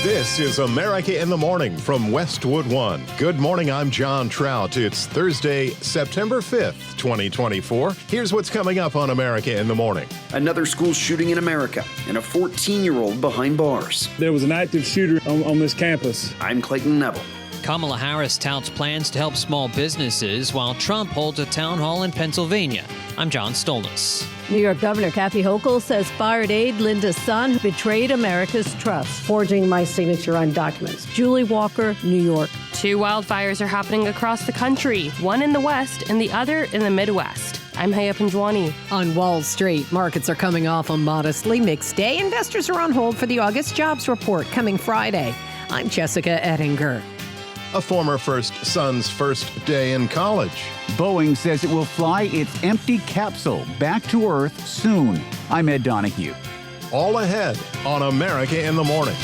This is America in the Morning from Westwood One. Good morning, I'm John Trout. It's Thursday, September 5th, 2024. Here's what's coming up on America in the Morning. Another school shooting in America and a 14-year-old behind bars. There was an active shooter on this campus. I'm Clayton Neville. Kamala Harris touts plans to help small businesses while Trump holds a town hall in Pennsylvania. I'm John Stolnis. New York Governor Kathy Hochul says fired aide Linda's son betrayed America's trust, forging my signature on documents. Julie Walker, New York. 2 wildfires are happening across the country, one in the West and the other in the Midwest. I'm Haya Panjwani. On Wall Street, markets are coming off a modestly mixed day. Investors are on hold for the August jobs report coming Friday. I'm Jessica Ettinger. A former first son's first day in college. Boeing says it will fly its empty capsule back to Earth soon. I'm Ed Donahue. All ahead on America in the Morning.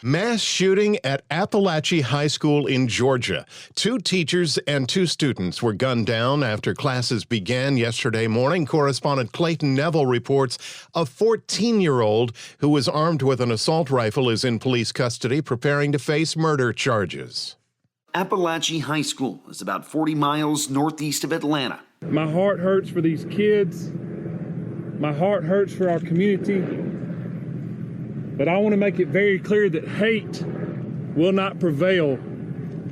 Mass shooting at Apalachee High School in Georgia. 2 teachers and 2 students were gunned down after classes began yesterday morning. Correspondent Clayton Neville reports a 14-year-old who was armed with an assault rifle is in police custody, preparing to face murder charges. Apalachee High School is about 40 miles northeast of Atlanta. My heart hurts for these kids. My heart hurts for our community. But I want to make it very clear that hate will not prevail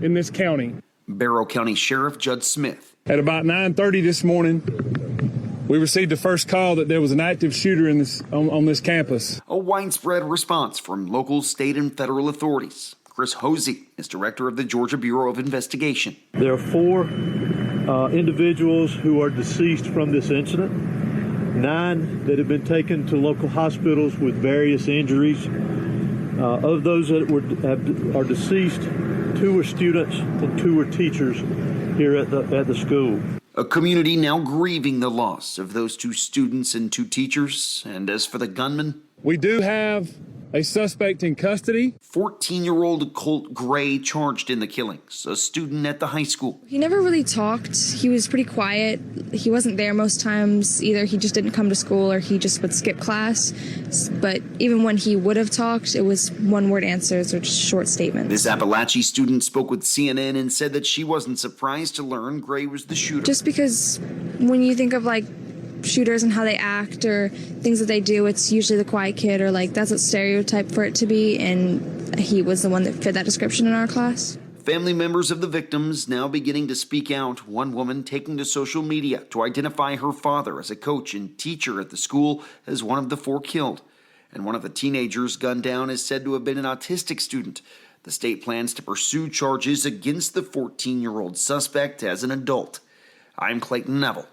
in this county. Barrow County Sheriff Judd Smith. At about 9:30 this morning, we received the first call that there was an active shooter on this campus. A widespread response from local, state, and federal authorities. Chris Hosey is director of the Georgia Bureau of Investigation. There are 4 individuals who are deceased from this incident. 9 that have been taken to local hospitals with various injuries. Of those that are deceased, 2 are students and 2 are teachers here at the school. A community now grieving the loss of those 2 students and 2 teachers. And as for the gunman, we do have a suspect in custody. 14-year-old Colt Gray charged in the killings, a student at the high school. He never really talked. He was pretty quiet. He wasn't there most times. Either he just didn't come to school or he just would skip class. But even when he would have talked, it was one-word answers or just short statements. This Apalachee student spoke with CNN and said that she wasn't surprised to learn Gray was the shooter. Just because when you think of shooters and how they act or things that they do, it's usually the quiet kid or that's a stereotype for it to be, and he was the one that fit that description in our class. Family members of the victims now beginning to speak out. One woman taking to social media to identify her father as a coach and teacher at the school as one of the 4 killed. And one of the teenagers gunned down is said to have been an autistic student. The state plans to pursue charges against the 14-year-old suspect as an adult. I'm Clayton Neville.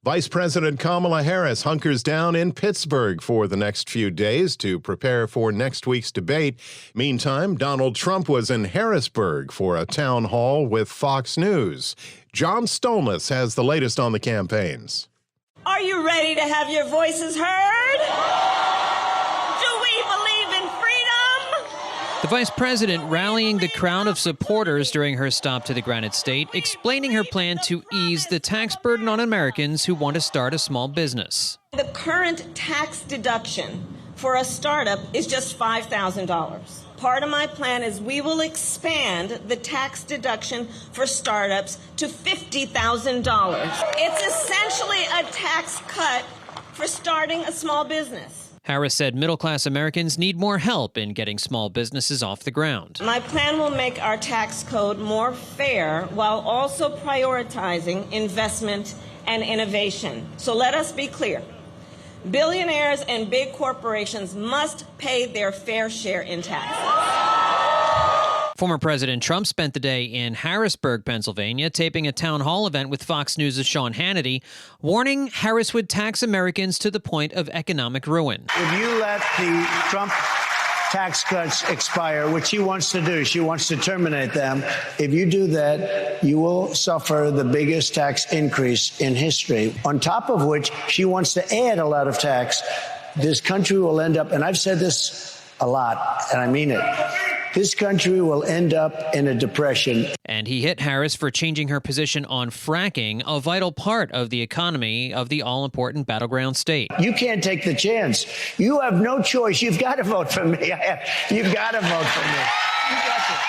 Vice President Kamala Harris hunkers down in Pittsburgh for the next few days to prepare for next week's debate. Meantime, Donald Trump was in Harrisburg for a town hall with Fox News. John Stolnis has the latest on the campaigns. Are you ready to have your voices heard? The vice president rallying the crowd of supporters during her stop to the Granite State, explaining her plan to ease the tax burden on Americans who want to start a small business. The current tax deduction for a startup is just $5,000. Part of my plan is we will expand the tax deduction for startups to $50,000. It's essentially a tax cut for starting a small business. Harris said middle-class Americans need more help in getting small businesses off the ground. My plan will make our tax code more fair while also prioritizing investment and innovation. So let us be clear. Billionaires and big corporations must pay their fair share in taxes. Former President Trump spent the day in Harrisburg, Pennsylvania, taping a town hall event with Fox News' Sean Hannity, warning Harris would tax Americans to the point of economic ruin. If you let the Trump tax cuts expire, which she wants to do, she wants to terminate them. If you do that, you will suffer the biggest tax increase in history, on top of which she wants to add a lot of tax. This country will end up, and I've said this a lot, and I mean it, this country will end up in a depression. And he hit Harris for changing her position on fracking, a vital part of the economy of the all-important battleground state. You can't take the chance. You have no choice. You've got to vote for me. You've got to vote for me. You got to.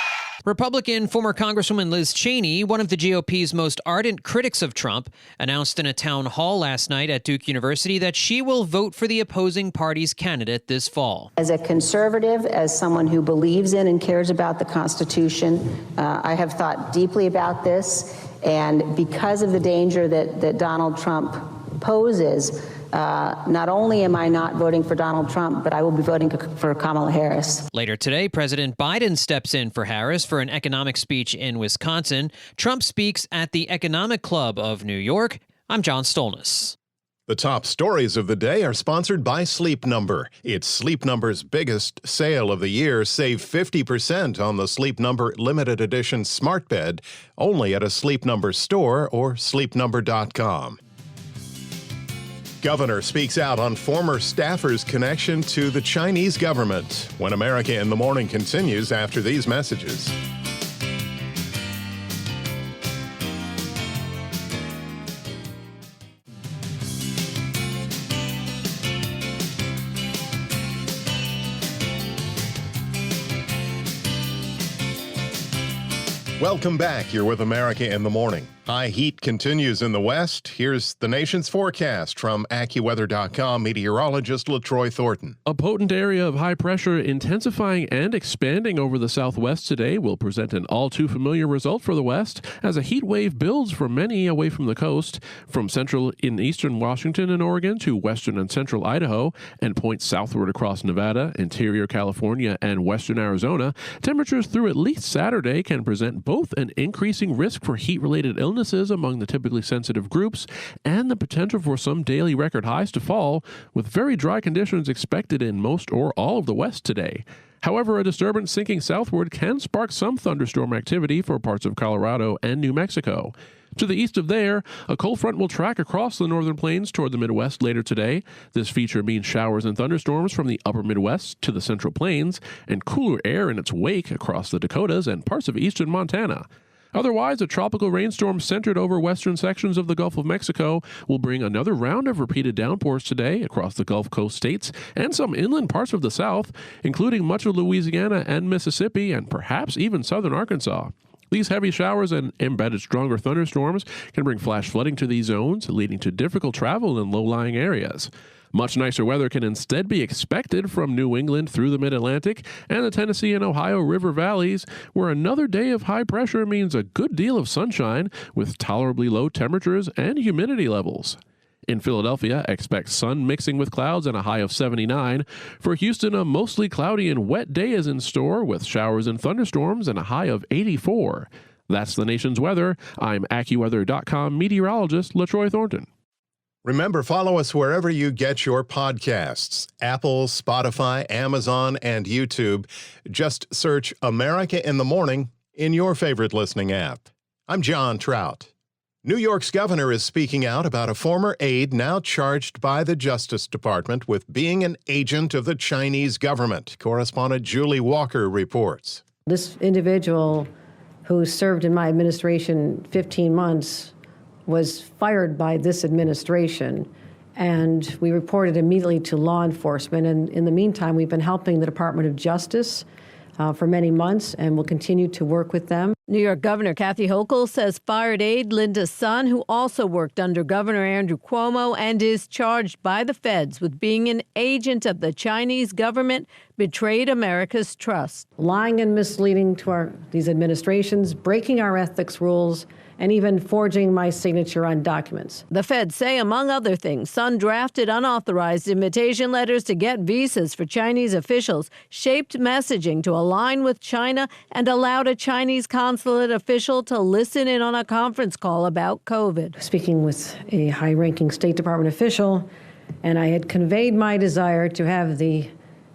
Republican former Congresswoman Liz Cheney, one of the GOP's most ardent critics of Trump, announced in a town hall last night at Duke University that she will vote for the opposing party's candidate this fall. As a conservative, as someone who believes in and cares about the Constitution, I have thought deeply about this. And because of the danger that Donald Trump poses, not only am I not voting for Donald Trump, but I will be voting for Kamala Harris. Later today, President Biden steps in for Harris for an economic speech in Wisconsin. Trump speaks at the Economic Club of New York. I'm John Stolnis. The top stories of the day are sponsored by Sleep Number. It's Sleep Number's biggest sale of the year. Save 50% on the Sleep Number limited edition smart bed, only at a Sleep Number store or sleepnumber.com. Governor speaks out on former staffer's connection to the Chinese government. When America in the Morning continues after these messages. Welcome back. You're with America in the Morning. High heat continues in the west. Here's the nation's forecast from AccuWeather.com meteorologist LaTroy Thornton. A potent area of high pressure intensifying and expanding over the southwest today will present an all-too-familiar result for the west as a heat wave builds for many away from the coast, from central in eastern Washington and Oregon to western and central Idaho, and points southward across Nevada, interior California, and western Arizona. Temperatures through at least Saturday can present both an increasing risk for heat-related illnesses among the typically sensitive groups and the potential for some daily record highs to fall, with very dry conditions expected in most or all of the west today. However, a disturbance sinking southward can spark some thunderstorm activity for parts of Colorado and New Mexico. To the east of there, a cold front will track across the northern plains toward the Midwest later today. This feature means showers and thunderstorms from the upper Midwest to the central plains and cooler air in its wake across the Dakotas and parts of eastern Montana. Otherwise, a tropical rainstorm centered over western sections of the Gulf of Mexico will bring another round of repeated downpours today across the Gulf Coast states and some inland parts of the South, including much of Louisiana and Mississippi and perhaps even southern Arkansas. These heavy showers and embedded stronger thunderstorms can bring flash flooding to these zones, leading to difficult travel in low-lying areas. Much nicer weather can instead be expected from New England through the Mid-Atlantic and the Tennessee and Ohio River valleys, where another day of high pressure means a good deal of sunshine with tolerably low temperatures and humidity levels. In Philadelphia, expect sun mixing with clouds and a high of 79. For Houston, a mostly cloudy and wet day is in store with showers and thunderstorms and a high of 84. That's the nation's weather. I'm AccuWeather.com meteorologist LaTroy Thornton. Remember, follow us wherever you get your podcasts. Apple, Spotify, Amazon, and YouTube. Just search America in the Morning in your favorite listening app. I'm John Trout. New York's governor is speaking out about a former aide now charged by the Justice Department with being an agent of the Chinese government. Correspondent Julie Walker reports. This individual who served in my administration 15 months was fired by this administration, and we reported immediately to law enforcement. And in the meantime, we've been helping the Department of Justice for many months, and will continue to work with them. New York Governor Kathy Hochul says fired aide Linda's son, who also worked under Governor Andrew Cuomo and is charged by the feds with being an agent of the Chinese government, betrayed America's trust. Lying and misleading to these administrations, breaking our ethics rules, and even forging my signature on documents. The feds say, among other things, Son drafted unauthorized invitation letters to get visas for Chinese officials, shaped messaging to align with China, and allowed a Chinese consulate official to listen in on a conference call about COVID. Speaking with a high-ranking State Department official, and I had conveyed my desire to have the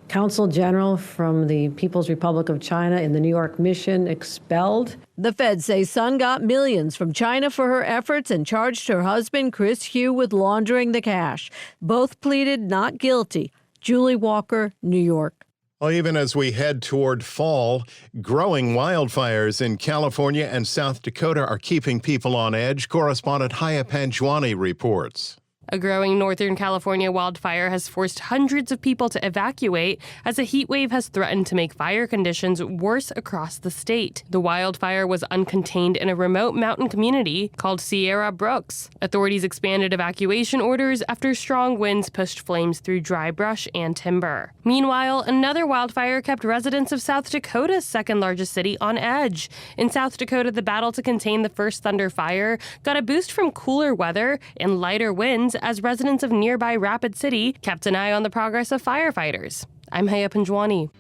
Consul General from the People's Republic of China in the New York mission expelled. The feds say Son got millions from China for her efforts and charged her husband, Chris Hugh, with laundering the cash. Both pleaded not guilty. Julie Walker, New York. Well, even as we head toward fall, growing wildfires in California and South Dakota are keeping people on edge. Correspondent Apalachee reports. A growing Northern California wildfire has forced hundreds of people to evacuate as a heat wave has threatened to make fire conditions worse across the state. The wildfire was uncontained in a remote mountain community called Sierra Brooks. Authorities expanded evacuation orders after strong winds pushed flames through dry brush and timber. Meanwhile, another wildfire kept residents of South Dakota's second largest city on edge. In South Dakota, the battle to contain the first Thunder fire got a boost from cooler weather and lighter winds as residents of nearby Rapid City kept an eye on the progress of firefighters. I'm Panjwani.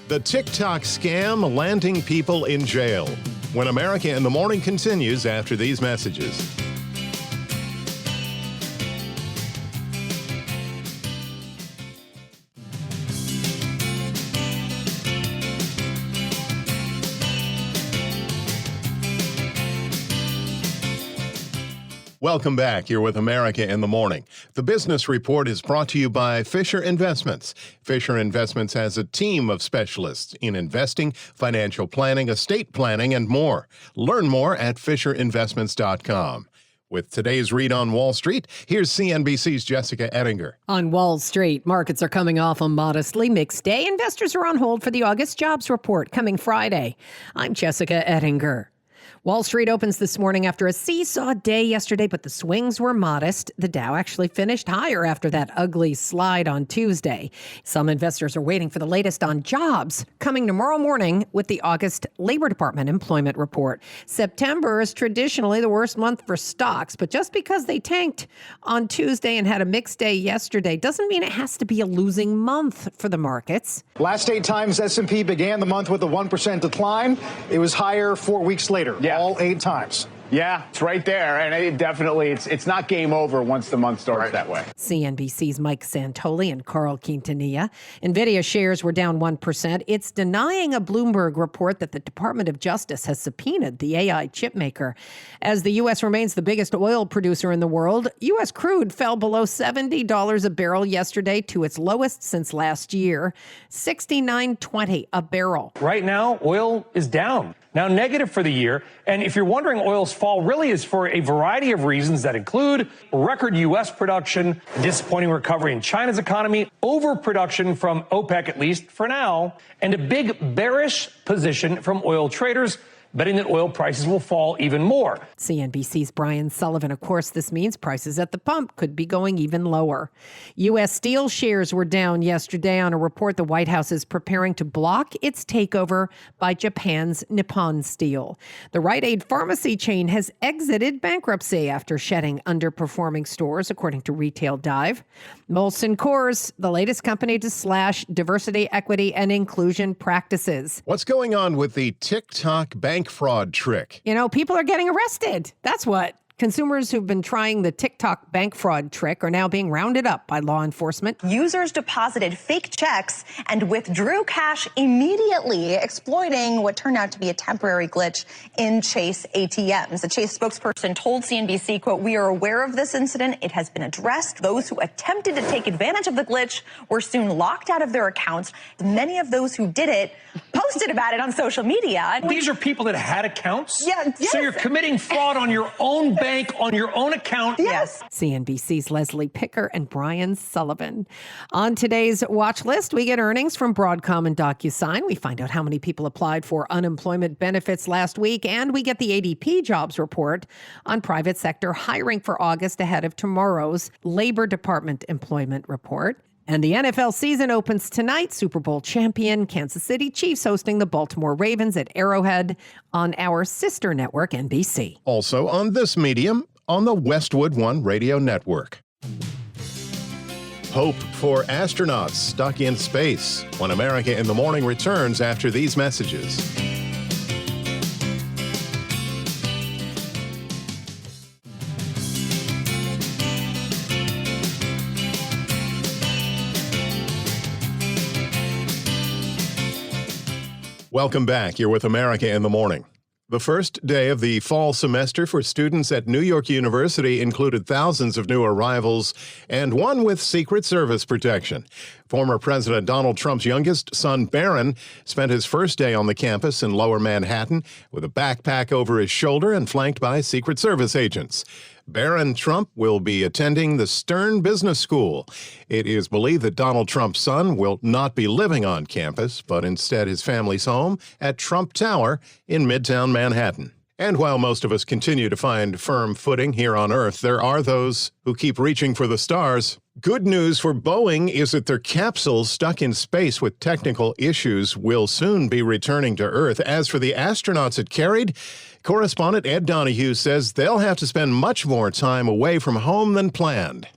The TikTok scam landing people in jail. When America in the Morning continues after these messages. Welcome back. You're with America in the Morning. The Business Report is brought to you by Fisher Investments. Fisher Investments has a team of specialists in investing, financial planning, estate planning, and more. Learn more at FisherInvestments.com. With today's read on Wall Street, here's CNBC's Jessica Ettinger. On Wall Street, markets are coming off a modestly mixed day. Investors are on hold for the August jobs report coming Friday. I'm Jessica Ettinger. Wall Street opens this morning after a seesaw day yesterday, but the swings were modest. The Dow actually finished higher after that ugly slide on Tuesday. Some investors are waiting for the latest on jobs coming tomorrow morning with the August Labor Department employment report. September is traditionally the worst month for stocks, but just because they tanked on Tuesday and had a mixed day yesterday doesn't mean it has to be a losing month for the markets. Last 8 times S&P began the month with a 1% decline. It was higher 4 weeks later. Yeah. All 8 times. Yeah, it's right there. And it definitely, it's not game over once the month starts that way. CNBC's Mike Santoli and Carl Quintanilla. NVIDIA shares were down 1%. It's denying a Bloomberg report that the Department of Justice has subpoenaed the AI chip maker. As the U.S. remains the biggest oil producer in the world, U.S. crude fell below $70 a barrel yesterday to its lowest since last year, $69.20 a barrel. Right now, oil is down. Now negative for the year. And if you're wondering, oil's fall really is for a variety of reasons that include record U.S. production, disappointing recovery in China's economy, overproduction from OPEC, at least for now, and a big bearish position from oil traders, betting that oil prices will fall even more. CNBC's Brian Sullivan. Of course, this means prices at the pump could be going even lower. U.S. steel shares were down yesterday on a report the White House is preparing to block its takeover by Japan's Nippon Steel. The Rite Aid pharmacy chain has exited bankruptcy after shedding underperforming stores, according to Retail Dive. Molson Coors, the latest company to slash diversity, equity, and inclusion practices. What's going on with the TikTok bank fraud trick? You know, people are getting arrested. That's what. Consumers who've been trying the TikTok bank fraud trick are now being rounded up by law enforcement. Users deposited fake checks and withdrew cash immediately, exploiting what turned out to be a temporary glitch in Chase ATMs. A Chase spokesperson told CNBC, quote, "We are aware of this incident. It has been addressed. Those who attempted to take advantage of the glitch were soon locked out of their accounts. Many of those who did it posted about it on social media." These are people that had accounts? Yeah. Yes. So you're committing fraud on your own bank, on your own account? Yes. CNBC's Leslie Picker and Brian Sullivan. On today's watch list, we get earnings from Broadcom and DocuSign. We find out how many people applied for unemployment benefits last week, and we get the ADP jobs report on private sector hiring for August ahead of tomorrow's Labor Department employment report. And the NFL season opens tonight. Super Bowl champion Kansas City Chiefs hosting the Baltimore Ravens at Arrowhead on our sister network, NBC. Also on this medium, on the Westwood One Radio Network. Hope for astronauts stuck in space when America in the Morning returns after these messages. Welcome back. You're with America in the Morning. The first day of the fall semester for students at New York University included thousands of new arrivals and one with Secret Service protection. Former President Donald Trump's youngest son, Barron, spent his first day on the campus in Lower Manhattan with a backpack over his shoulder and flanked by Secret Service agents. Barron Trump will be attending the Stern Business School. It is believed that Donald Trump's son will not be living on campus, but instead his family's home at Trump Tower in Midtown Manhattan. And while most of us continue to find firm footing here on Earth, there are those who keep reaching for the stars. Good news for Boeing is that their capsule stuck in space with technical issues will soon be returning to Earth. As for the astronauts it carried, Correspondent Ed Donahue says they'll have to spend much more time away from home than planned.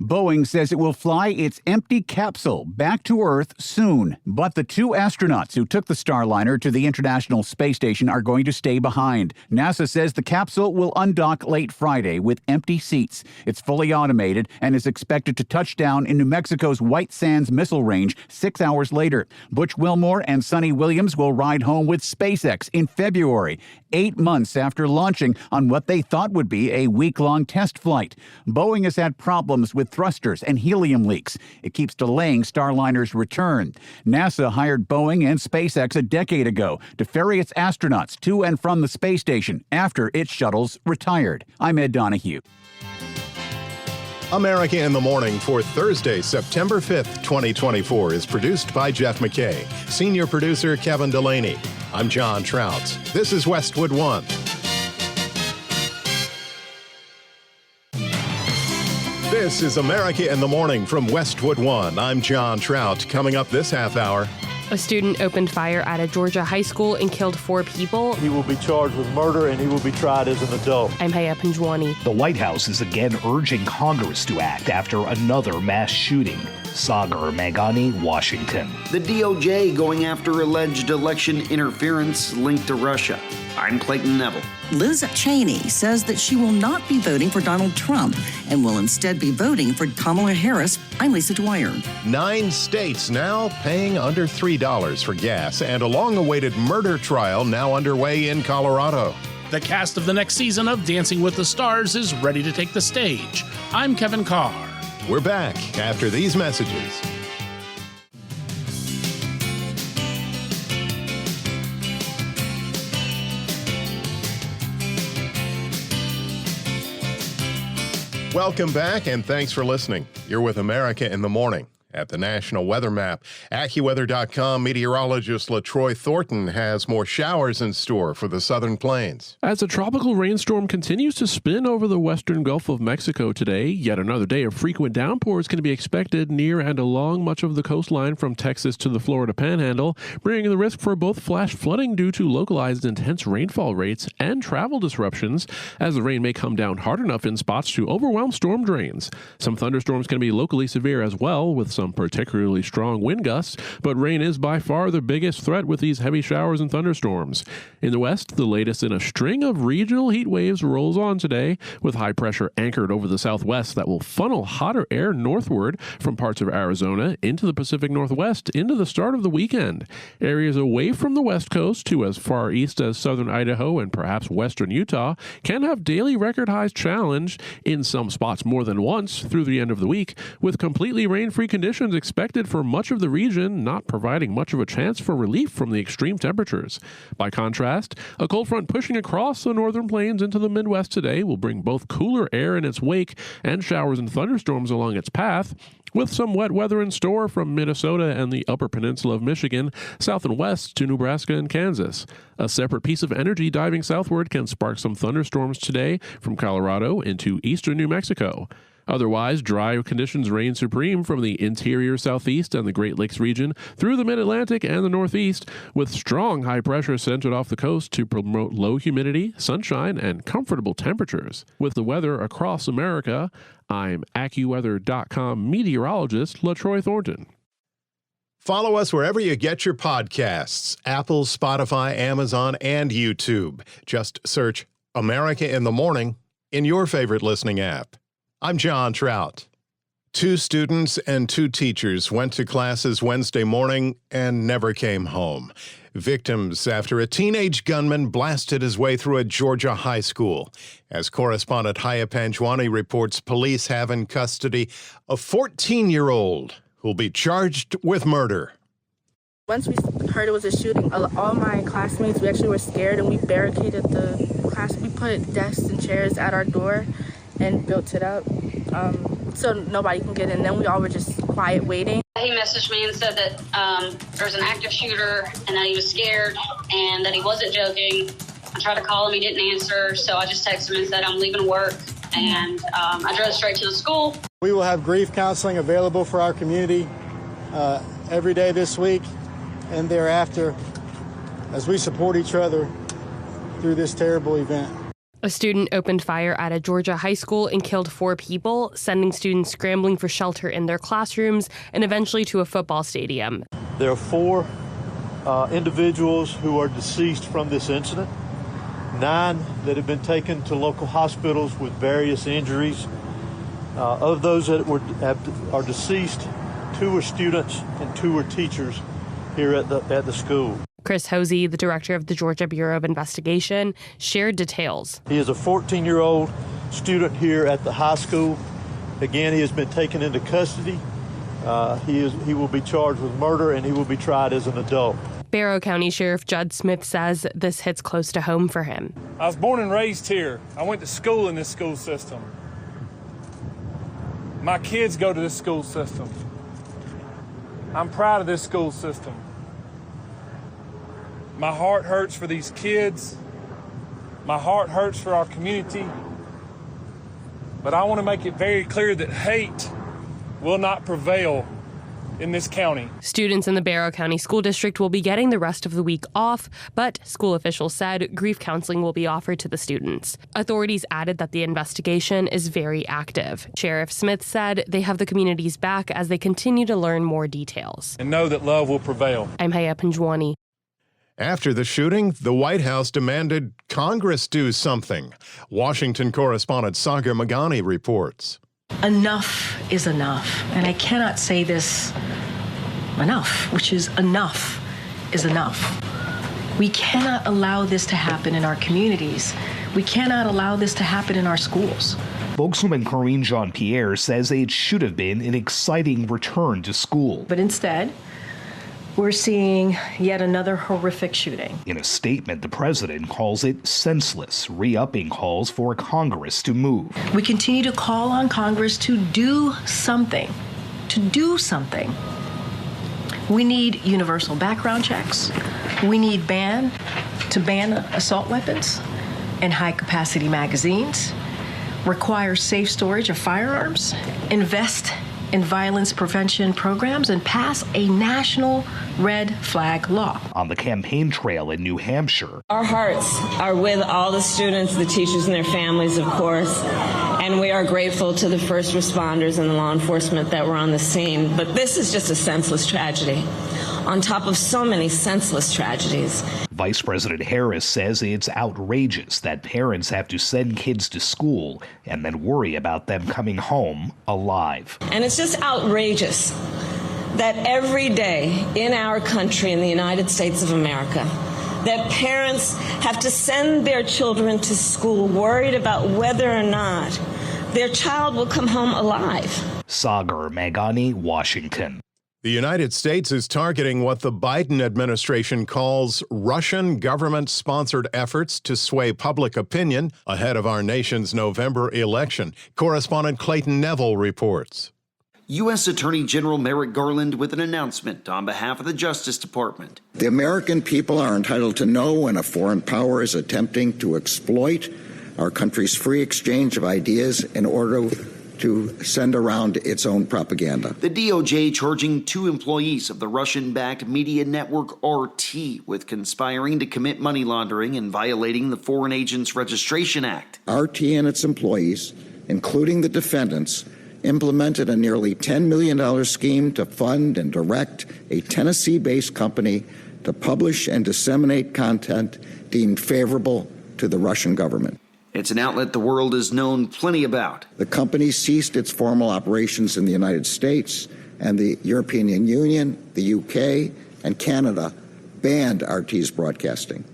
Boeing says it will fly its empty capsule back to Earth soon. But the two astronauts who took the Starliner to the International Space Station are going to stay behind. NASA says the capsule will undock late Friday with empty seats. It's fully automated and is expected to touch down in New Mexico's White Sands Missile Range 6 hours later. Butch Wilmore and Sonny Williams will ride home with SpaceX in February, 8 months after launching on what they thought would be a week-long test flight. Boeing has had problems with thrusters and helium leaks. It keeps delaying Starliner's return. NASA hired Boeing and SpaceX a decade ago to ferry its astronauts to and from the space station after its shuttles retired. I'm Ed Donahue. America in the Morning for Thursday, September 5th, 2024 is produced by Jeff McKay. Senior producer Kevin Delaney. I'm John Trout. This is Westwood One. This is America in the Morning from Westwood One. I'm John Trout. Coming up this half hour. A student opened fire at a Georgia high school and killed 4 people. He will be charged with murder and he will be tried as an adult. I'm Haya Panjwani. The White House is again urging Congress to act after another mass shooting. Sagar Meghani, Washington. The DOJ going after alleged election interference linked to Russia. I'm Clayton Neville. Liz Cheney says that she will not be voting for Donald Trump and will instead be voting for Kamala Harris. I'm Lisa Dwyer. 9 states now paying under $3 for gas, and a long-awaited murder trial now underway in Colorado. The cast of the next season of Dancing with the Stars is ready to take the stage. I'm Kevin Carr. We're back after these messages. Welcome back, and thanks for listening. You're with America in the Morning. At the National Weather Map, AccuWeather.com meteorologist LaTroy Thornton has more showers in store for the southern plains. As a tropical rainstorm continues to spin over the western Gulf of Mexico today, yet another day of frequent downpours can be expected near and along much of the coastline from Texas to the Florida Panhandle, bringing the risk for both flash flooding due to localized intense rainfall rates and travel disruptions, as the rain may come down hard enough in spots to overwhelm storm drains. Some thunderstorms can be locally severe as well, with some particularly strong wind gusts, but rain is by far the biggest threat with these heavy showers and thunderstorms. In the west, the latest in a string of regional heat waves rolls on today, with high pressure anchored over the southwest that will funnel hotter air northward from parts of Arizona into the Pacific Northwest into the start of the weekend. Areas away from the west coast to as far east as southern Idaho and perhaps western Utah can have daily record highs challenged in some spots more than once through the end of the week, with completely rain-free conditions expected for much of the region, not providing much of a chance for relief from the extreme temperatures. By contrast, a cold front pushing across the northern plains into the Midwest today will bring both cooler air in its wake and showers and thunderstorms along its path, with some wet weather in store from Minnesota and the upper peninsula of Michigan, south and west to Nebraska and Kansas. A separate piece of energy diving southward can spark some thunderstorms today from Colorado into eastern New Mexico. Otherwise, dry conditions reign supreme from the interior southeast and the Great Lakes region through the mid-Atlantic and the northeast, with strong high pressure centered off the coast to promote low humidity, sunshine, and comfortable temperatures. With the weather across America, I'm AccuWeather.com meteorologist LaTroy Thornton. Follow us wherever you get your podcasts: Apple, Spotify, Amazon, and YouTube. Just search America in the Morning in your favorite listening app. I'm John Trout. 2 students and 2 teachers went to classes Wednesday morning and never came home. Victims after a teenage gunman blasted his way through a Georgia high school. As correspondent Haya Panjwani reports, police have in custody a 14-year-old who'll be charged with murder. Once we heard it was a shooting, all my classmates, we actually were scared and we barricaded the class. We put desks and chairs at our door and built it up so nobody can get in. Then we all were just quiet waiting. He messaged me and said that there was an active shooter and that he was scared and that he wasn't joking. I tried to call him, he didn't answer, so I just texted him and said I'm leaving work, and I drove straight to the school. We will have grief counseling available for our community every day this week and thereafter as we support each other through this terrible event. A student opened fire at a Georgia high school and killed 4 people, sending students scrambling for shelter in their classrooms and eventually to a football stadium. There are 4 individuals who are deceased from this incident, 9 that have been taken to local hospitals with various injuries. Of those that are deceased, 2 are students and 2 are teachers here at the school. Chris Hosey, the director of the Georgia Bureau of Investigation, shared details. He is a 14-year-old student here at the high school. Again, he has been taken into custody. He will be charged with murder and he will be tried as an adult. Barrow County Sheriff Judd Smith says this hits close to home for him. I was born and raised here. I went to school in this school system. My kids go to this school system. I'm proud of this school system. My heart hurts for these kids. My heart hurts for our community. But I want to make it very clear that hate will not prevail in this county. Students in the Barrow County School District will be getting the rest of the week off, but school officials said grief counseling will be offered to the students. Authorities added that the investigation is very active. Sheriff Smith said they have the community's back as they continue to learn more details. And know that love will prevail. I'm Haya Panjwani. After the shooting, the White House demanded Congress do something. Washington correspondent Sagar Magani reports. Enough is enough. And I cannot say this enough, which is enough is enough. We cannot allow this to happen in our communities. We cannot allow this to happen in our schools. Spokeswoman Karine Jean-Pierre says it should have been an exciting return to school. But instead, we're seeing yet another horrific shooting. In a statement, the president calls it senseless, re-upping calls for Congress to move. We continue to call on Congress to do something, We need universal background checks. We need ban assault weapons and high-capacity magazines, require safe storage of firearms, invest in violence prevention programs, and pass a national red flag law. On the campaign trail in New Hampshire, our hearts are with all the students, the teachers, and their families, of course, and we are grateful to the first responders and the law enforcement that were on the scene. But this is just a senseless tragedy on top of so many senseless tragedies. Vice President Harris says it's outrageous that parents have to send kids to school and then worry about them coming home alive. And it's just outrageous that every day in our country, in the United States of America, that parents have to send their children to school worried about whether or not their child will come home alive. Sagar Magani, Washington. The United States is targeting what the Biden administration calls Russian government-sponsored efforts to sway public opinion ahead of our nation's November election. Correspondent Clayton Neville reports. U.S. Attorney General Merrick Garland with an announcement on behalf of the Justice Department. The American people are entitled to know when a foreign power is attempting to exploit our country's free exchange of ideas in order to send around its own propaganda. The DOJ charging 2 employees of the Russian-backed media network RT with conspiring to commit money laundering and violating the Foreign Agents Registration Act. RT and its employees, including the defendants, implemented a nearly $10 million scheme to fund and direct a Tennessee-based company to publish and disseminate content deemed favorable to the Russian government. It's an outlet the world has known plenty about. The company ceased its formal operations in the United States, and the European Union, the UK, and Canada banned RT's broadcasting.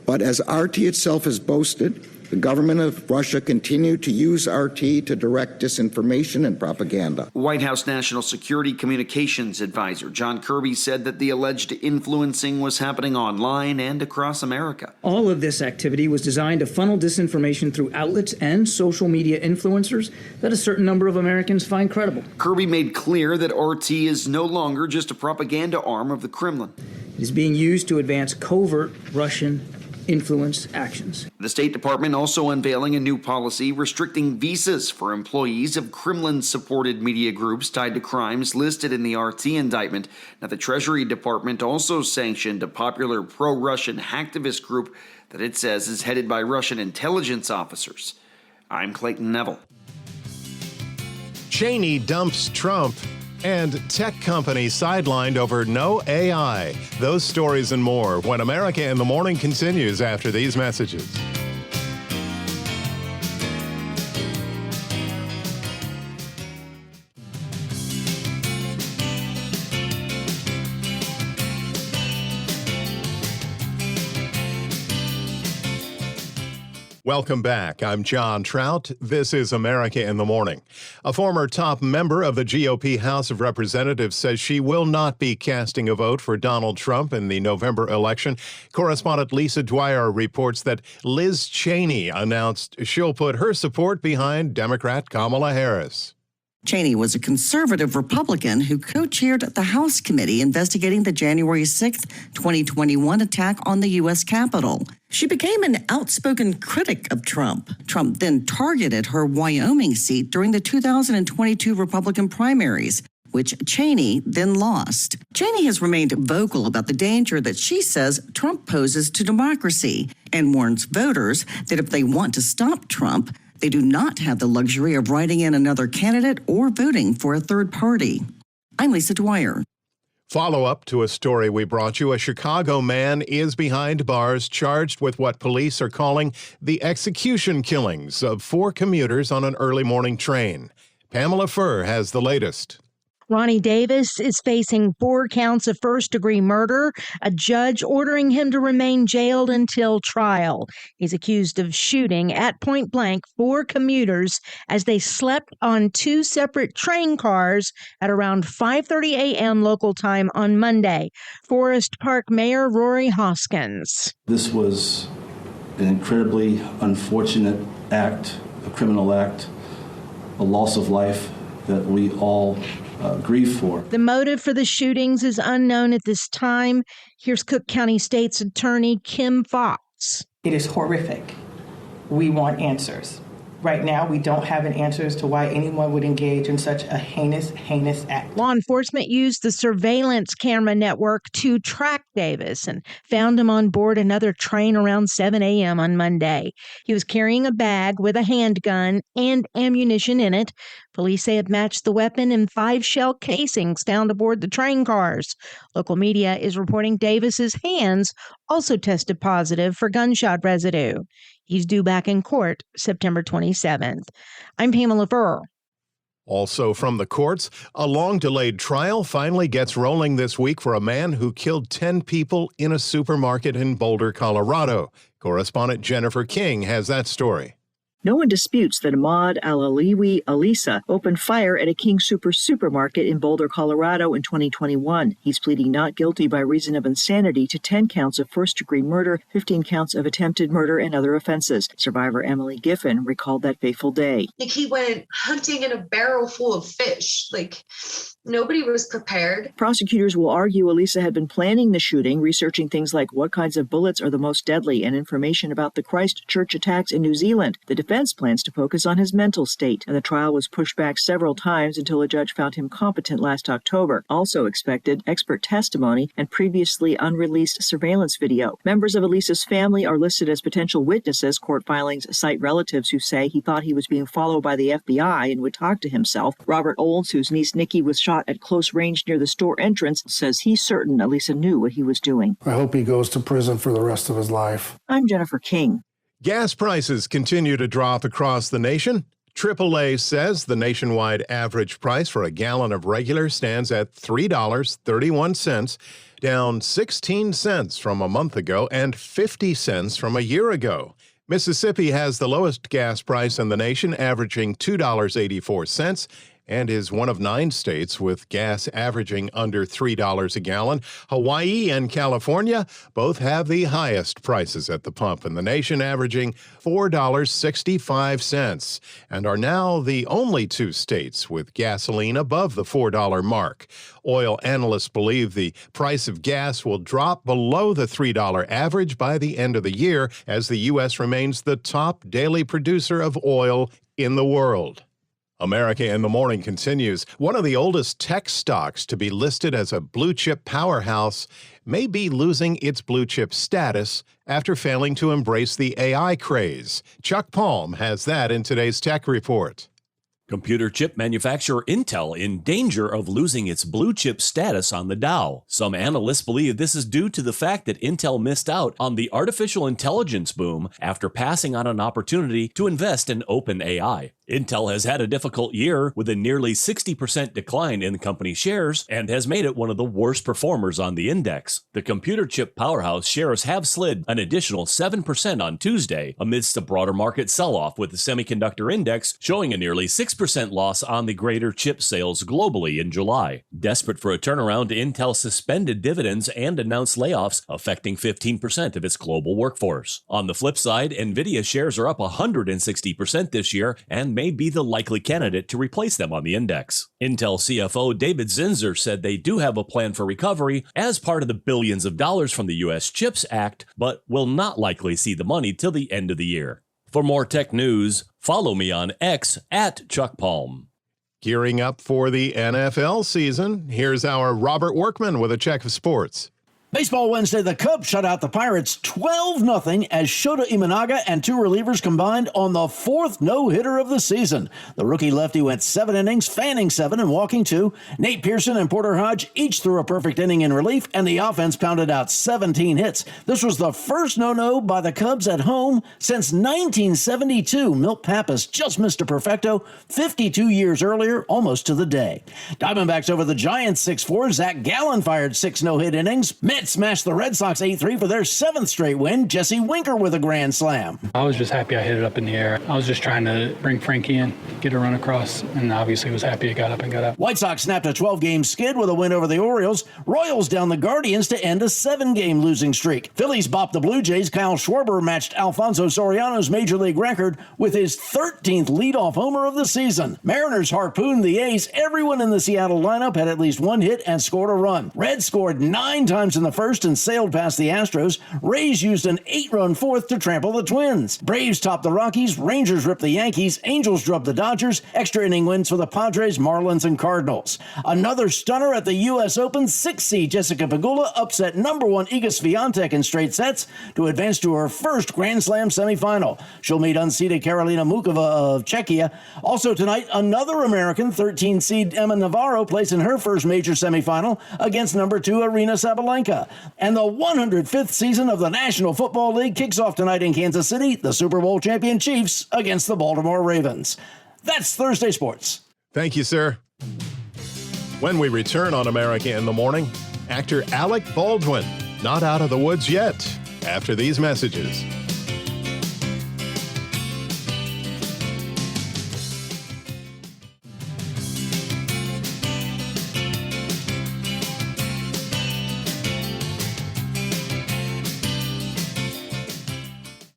But as RT itself has boasted, the government of Russia continued to use RT to direct disinformation and propaganda. White House National Security Communications Advisor John Kirby said that the alleged influencing was happening online and across America. All of this activity was designed to funnel disinformation through outlets and social media influencers that a certain number of Americans find credible. Kirby made clear that RT is no longer just a propaganda arm of the Kremlin. It is being used to advance covert Russian influence actions. The State Department also unveiling a new policy restricting visas for employees of Kremlin-supported media groups tied to crimes listed in the RT indictment. Now, the Treasury Department also sanctioned a popular pro-Russian hacktivist group that it says is headed by Russian intelligence officers. I'm Clayton Neville. Cheney dumps Trump. And tech company sidelined over no AI. Those stories and more when America in the Morning continues after these messages. Welcome back. I'm John Trout. This is America in the Morning. A former top member of the GOP House of Representatives says she will not be casting a vote for Donald Trump in the November election. Correspondent Lisa Dwyer reports that Liz Cheney announced she'll put her support behind Democrat Kamala Harris. Cheney was a conservative Republican who co-chaired the House committee investigating the January 6, 2021 attack on the U.S. Capitol. She became an outspoken critic of Trump. Trump then targeted her Wyoming seat during the 2022 Republican primaries, which Cheney then lost. Cheney has remained vocal about the danger that she says Trump poses to democracy and warns voters that if they want to stop Trump, they do not have the luxury of writing in another candidate or voting for a third party. I'm Lisa Dwyer. Follow-up to a story we brought you. A Chicago man is behind bars charged with what police are calling the execution killings of 4 commuters on an early morning train. Pamela Furr has the latest. Ronnie Davis is facing 4 counts of first-degree murder, a judge ordering him to remain jailed until trial. He's accused of shooting at point blank 4 commuters as they slept on 2 separate train cars at around 5:30 a.m. local time on Monday. Forest Park Mayor Rory Hoskins. This was an incredibly unfortunate act, a criminal act, a loss of life that we all grieve for. The motive for the shootings is unknown at this time. Here's Cook County State's Attorney Kim Fox. It is horrific. We want answers. Right now, we don't have an answer as to why anyone would engage in such a heinous act. Law enforcement used the surveillance camera network to track Davis and found him on board another train around 7 a.m. on Monday. He was carrying a bag with a handgun and ammunition in it. Police say it matched the weapon in 5 shell casings found aboard the train cars. Local media is reporting Davis's hands also tested positive for gunshot residue. He's due back in court September 27th. I'm Pamela Furr. Also from the courts, a long-delayed trial finally gets rolling this week for a man who killed 10 people in a supermarket in Boulder, Colorado. Correspondent Jennifer King has that story. No one disputes that Ahmad Al-Aliwi Alisa opened fire at a King Soopers supermarket in Boulder, Colorado in 2021. He's pleading not guilty by reason of insanity to 10 counts of first-degree murder, 15 counts of attempted murder, and other offenses. Survivor Emily Giffen recalled that fateful day. He went hunting in a barrel full of fish. Nobody was prepared. Prosecutors will argue Alisa had been planning the shooting, researching things like what kinds of bullets are the most deadly and information about the Christchurch attacks in New Zealand. The defense plans to focus on his mental state, and the trial was pushed back several times until a judge found him competent last October. Also expected expert testimony and previously unreleased surveillance video. Members of Alisa's family are listed as potential witnesses. Court filings cite relatives who say he thought he was being followed by the FBI and would talk to himself. Robert Olds, whose niece Nikki was shot at close range near the store entrance, says he's certain Alisa knew what he was doing. I hope he goes to prison for the rest of his life. I'm Jennifer King. Gas prices continue to drop across the nation. AAA says the nationwide average price for a gallon of regular stands at $3.31, down 16 cents from a month ago and 50 cents from a year ago. Mississippi has the lowest gas price in the nation, averaging $2.84, and is one of 9 states with gas averaging under $3 a gallon. Hawaii and California both have the highest prices at the pump in the nation, averaging $4.65, and are now the only 2 states with gasoline above the $4 mark. Oil analysts believe the price of gas will drop below the $3 average by the end of the year, as the U.S. remains the top daily producer of oil in the world. America in the Morning continues. One of the oldest tech stocks to be listed as a blue-chip powerhouse may be losing its blue-chip status after failing to embrace the AI craze. Chuck Palm has that in today's Tech Report. Computer chip manufacturer Intel in danger of losing its blue chip status on the Dow. Some analysts believe this is due to the fact that Intel missed out on the artificial intelligence boom after passing on an opportunity to invest in OpenAI. Intel has had a difficult year with a nearly 60% decline in the company shares and has made it one of the worst performers on the index. The computer chip powerhouse shares have slid an additional 7% on Tuesday amidst a broader market sell-off, with the semiconductor index showing a nearly 6% loss on the greater chip sales globally in July. Desperate for a turnaround, Intel suspended dividends and announced layoffs affecting 15% of its global workforce. On the flip side, Nvidia shares are up 160% this year and may be the likely candidate to replace them on the index. Intel CFO David Zinsser said they do have a plan for recovery as part of the billions of dollars from the U.S. CHIPS Act, but will not likely see the money till the end of the year. For more tech news, follow me on X at Chuck Palm. Gearing up for the NFL season, here's our Robert Workman with a check of sports. Baseball Wednesday, the Cubs shut out the Pirates 12-0 as Shota Imanaga and 2 relievers combined on the 4th no-hitter of the season. The rookie lefty went 7 innings, fanning 7 and walking 2. Nate Pearson and Porter Hodge each threw a perfect inning in relief, and the offense pounded out 17 hits. This was the first no-no by the Cubs at home since 1972. Milt Pappas just missed a perfecto 52 years earlier, almost to the day. Diamondbacks over the Giants 6-4. Zach Gallen fired 6 no-hit innings. Mets smashed the Red Sox 8-3 for their 7th straight win. Jesse Winker with a grand slam. I was just happy I hit it up in the air. I was just trying to bring Frankie in, get a run across, and obviously was happy it got up and got out. White Sox snapped a 12-game skid with a win over the Orioles. Royals down the Guardians to end a 7-game losing streak. Phillies bopped the Blue Jays. Kyle Schwarber matched Alfonso Soriano's Major League record with his 13th leadoff homer of the season. Mariners harpooned the A's. Everyone in the Seattle lineup had at least 1 hit and scored a run. Reds scored 9 times in the first and sailed past the Astros. Rays used an 8-run 4th to trample the Twins. Braves topped the Rockies. Rangers ripped the Yankees. Angels drubbed the Dodgers. Extra inning wins for the Padres, Marlins, and Cardinals. Another stunner at the U.S. Open. 6-seed Jessica Pegula upset number 1 Iga Swiatek in straight sets to advance to her first Grand Slam semifinal. She'll meet unseeded Karolina Mukova of Czechia. Also tonight, another American, 13-seed Emma Navarro, plays in her first major semifinal against number 2 Aryna Sabalenka. And the 105th season of the National Football League kicks off tonight in Kansas City. The Super Bowl champion Chiefs against the Baltimore Ravens. That's Thursday Sports. Thank you, sir. When we return on America in the Morning, actor Alec Baldwin, not out of the woods yet, after these messages.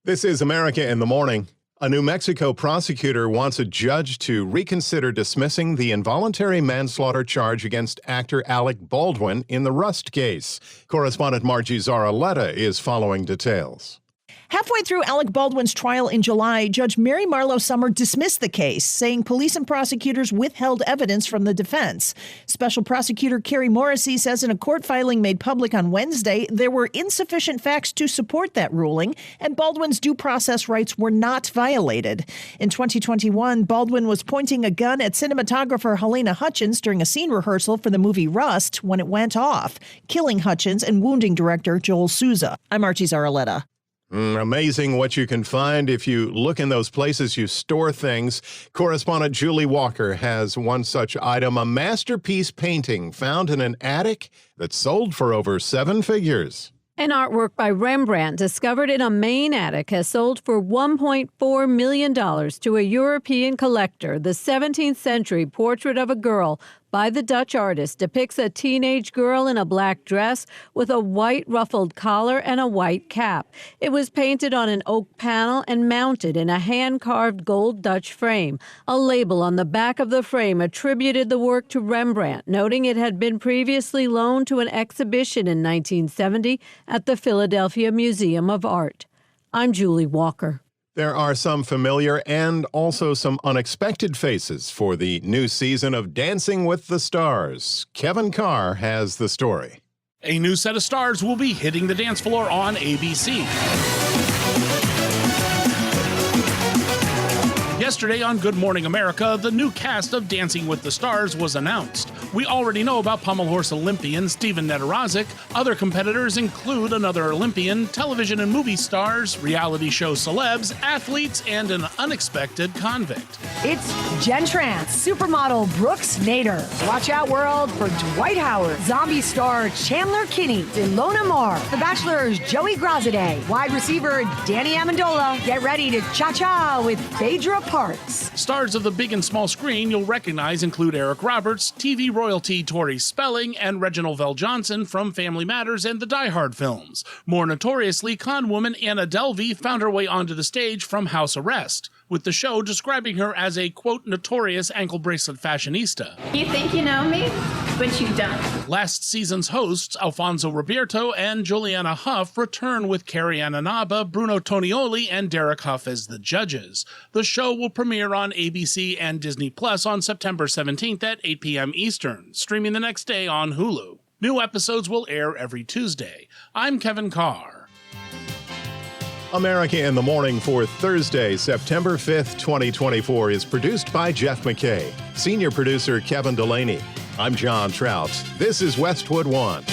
This is America in the Morning. A New Mexico prosecutor wants a judge to reconsider dismissing the involuntary manslaughter charge against actor Alec Baldwin in the Rust case. Correspondent Margie Zaraletta is following details. Halfway through Alec Baldwin's trial in July, Judge Mary Marlowe Summer dismissed the case, saying police and prosecutors withheld evidence from the defense. Special Prosecutor Carrie Morrissey says in a court filing made public on Wednesday, there were insufficient facts to support that ruling, and Baldwin's due process rights were not violated. In 2021, Baldwin was pointing a gun at cinematographer Helena Hutchins during a scene rehearsal for the movie Rust when it went off, killing Hutchins and wounding director Joel Souza. I'm Archie Zaraletta. Amazing what you can find if you look in those places you store things. Correspondent Julie Walker has one such item, a masterpiece painting found in an attic that sold for over 7 figures. An artwork by Rembrandt discovered in a Maine attic has sold for $1.4 million to a European collector. The 17th century portrait of a girl by the Dutch artist depicts a teenage girl in a black dress with a white ruffled collar and a white cap. It was painted on an oak panel and mounted in a hand-carved gold Dutch frame. A label on the back of the frame attributed the work to Rembrandt, noting it had been previously loaned to an exhibition in 1970 at the Philadelphia Museum of Art. I'm Julie Walker. There are some familiar and also some unexpected faces for the new season of Dancing with the Stars. Kevin Carr has the story. A new set of stars will be hitting the dance floor on ABC. Yesterday on Good Morning America, the new cast of Dancing with the Stars was announced. We already know about pommel horse Olympian Steven Nedorozic. Other competitors include another Olympian, television and movie stars, reality show celebs, athletes, and an unexpected convict. It's Jen Trance, supermodel Brooks Nader. Watch out, world, for Dwight Howard, zombie star Chandler Kinney, Ilona Moore, The Bachelor's Joey Grozade, wide receiver Danny Amendola. Get ready to cha-cha with Phaedra Parks. Stars of the big and small screen you'll recognize include Eric Roberts, TV royalty Tori Spelling, and Reginald VelJohnson from Family Matters and the Die Hard films. More notoriously, con woman Anna Delvey found her way onto the stage from House Arrest, with the show describing her as a, quote, notorious ankle bracelet fashionista. You think you know me, but you don't. Last season's hosts, Alfonso Roberto and Juliana Huff, return with Carrie Ananaba, Bruno Tonioli, and Derek Huff as the judges. The show will premiere on ABC and Disney Plus on September 17th at 8 p.m. Eastern, streaming the next day on Hulu. New episodes will air every Tuesday. I'm Kevin Carr. America in the Morning for Thursday, September 5th, 2024 is produced by Jeff McKay. Senior producer Kevin Delaney. I'm John Trout. This is Westwood One.